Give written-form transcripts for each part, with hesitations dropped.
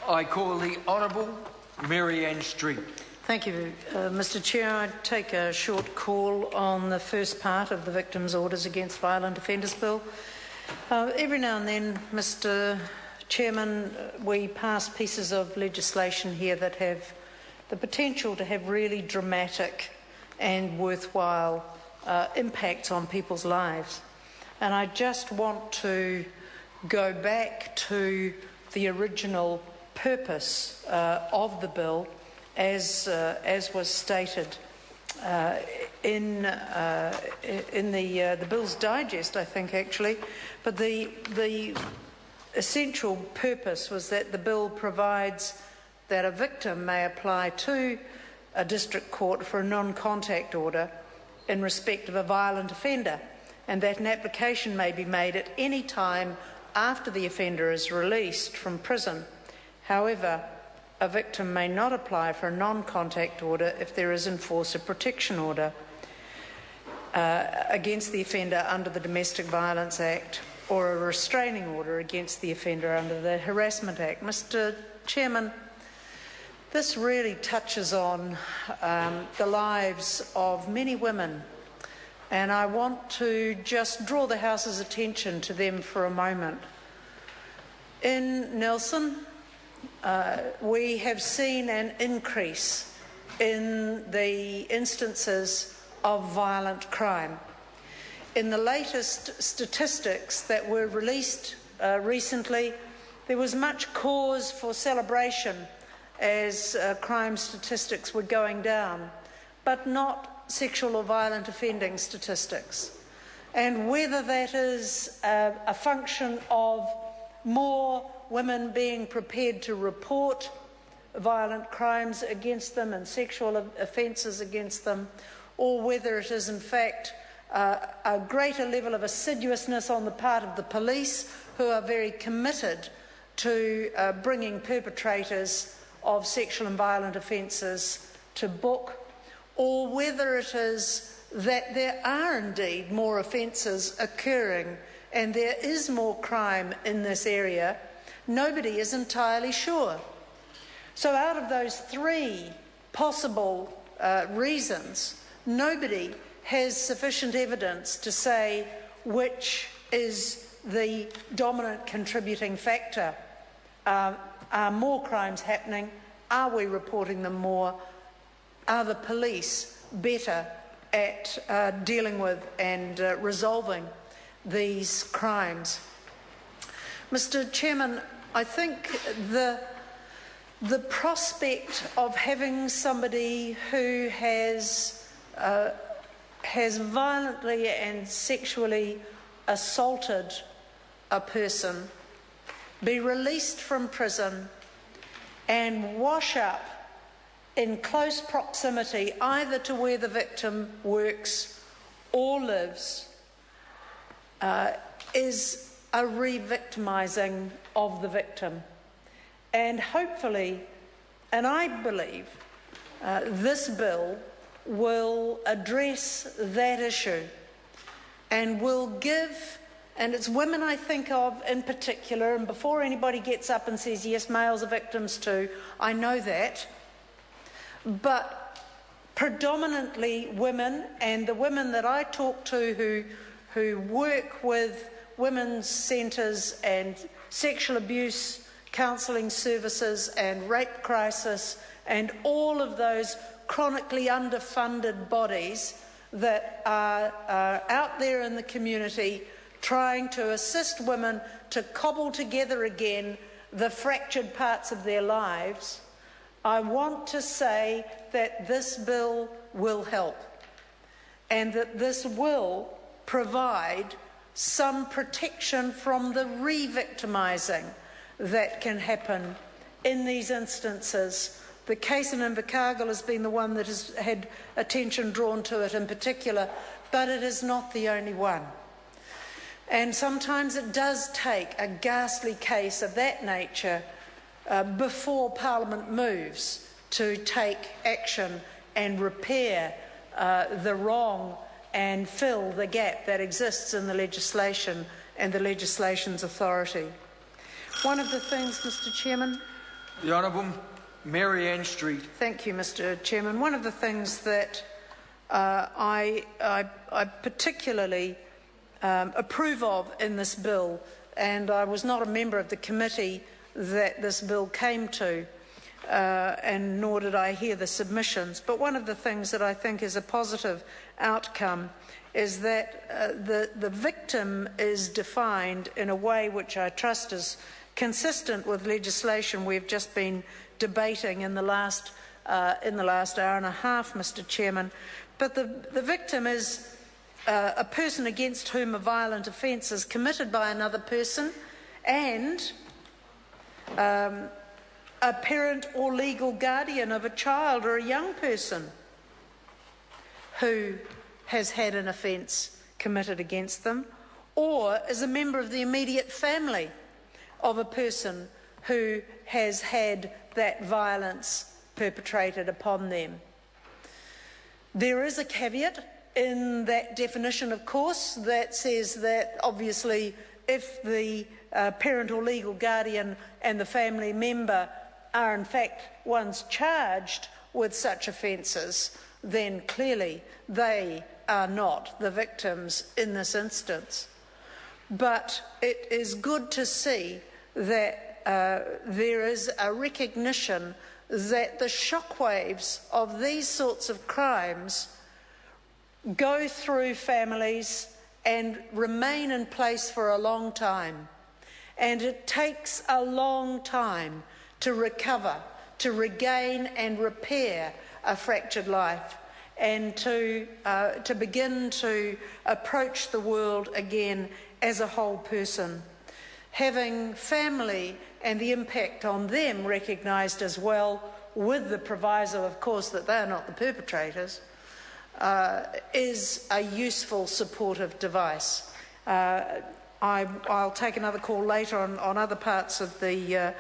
I call the Honourable Mary Ann Street. Thank you, Mr Chair. I take a short call on the first part of the Victims' Orders Against Violent Offenders Bill. Every now and then, Mr Chairman, we pass pieces of legislation here that have the potential to have really dramatic and worthwhile impacts on people's lives. And I just want to go back to the original purpose of the bill as was stated in the Bill's Digest, I think, actually. But the essential purpose was that the bill provides that a victim may apply to a district court for a non-contact order in respect of a violent offender, and that an application may be made at any time after the offender is released from prison. However, a victim may not apply for a non-contact order if there is in force a protection order against the offender under the Domestic Violence Act or a restraining order against the offender under the Harassment Act. Mr Chairman, this really touches on the lives of many women, and I want to just draw the House's attention to them for a moment. In Nelson, we have seen an increase in the instances of violent crime. In the latest statistics that were released recently, there was much cause for celebration as crime statistics were going down, but not sexual or violent offending statistics. And whether that is a function of more women being prepared to report violent crimes against them and sexual offences against them, or whether it is in fact a greater level of assiduousness on the part of the police, who are very committed to bringing perpetrators of sexual and violent offences to book, or whether it is that there are indeed more offences occurring and there is more crime in this area, nobody is entirely sure. So out of those three possible reasons, nobody has sufficient evidence to say which is the dominant contributing factor. Are more crimes happening? Are we reporting them more? Are the police better at dealing with and resolving these crimes? Mr Chairman, I think the prospect of having somebody who has violently and sexually assaulted a person be released from prison and wash up in close proximity either to where the victim works or lives is a re-victimising of the victim. And hopefully, and I believe, this bill will address that issue and will give, and it's women I think of in particular, and before anybody gets up and says, yes, males are victims too, I know that, but predominantly women, and the women that I talk to who work with women's centres and sexual abuse counselling services and rape crisis and all of those chronically underfunded bodies that are out there in the community trying to assist women to cobble together again the fractured parts of their lives. I want to say that this bill will help, and that this will provide some protection from the re-victimising that can happen in these instances. The case in Invercargill has been the one that has had attention drawn to it in particular, but it is not the only one. And sometimes it does take a ghastly case of that nature before Parliament moves to take action and repair the wrong and fill the gap that exists in the legislation and the legislation's authority. One of the things, Mr Chairman, The Honourable Mary Ann Street. Thank you, Mr. Chairman. One of the things that I particularly approve of in this bill, and I was not a member of the committee that this bill came to, and nor did I hear the submissions, but one of the things that I think is a positive outcome is that the victim is defined in a way which I trust is consistent with legislation we've just been debating in the last hour and a half, Mr. Chairman. But the victim is a person against whom a violent offence is committed by another person, and a parent or legal guardian of a child or a young person who has had an offence committed against them, or is a member of the immediate family of a person who has had that violence perpetrated upon them. There is a caveat in that definition, of course, that says that obviously if the parent or legal guardian and the family member are in fact ones charged with such offences, then clearly they are not the victims in this instance. But it is good to see that there is a recognition that the shockwaves of these sorts of crimes go through families and remain in place for a long time. And it takes a long time to recover, to regain and repair a fractured life, and to begin to approach the world again as a whole person. Having family and the impact on them recognised as well, with the proviso, of course, that they are not the perpetrators, is a useful supportive device. I'll take another call later on other parts of the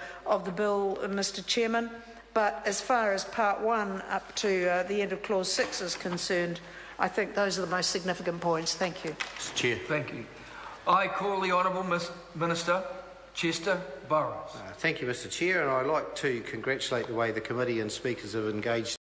bill, Mr. Chairman. But as far as Part 1 up to the end of Clause 6 is concerned, I think those are the most significant points. Thank you. Mr. Chair. Thank you. I call the Honourable Minister Chester Burrows. Thank you, Mr. Chair, and I'd like to congratulate the way the committee and speakers have engaged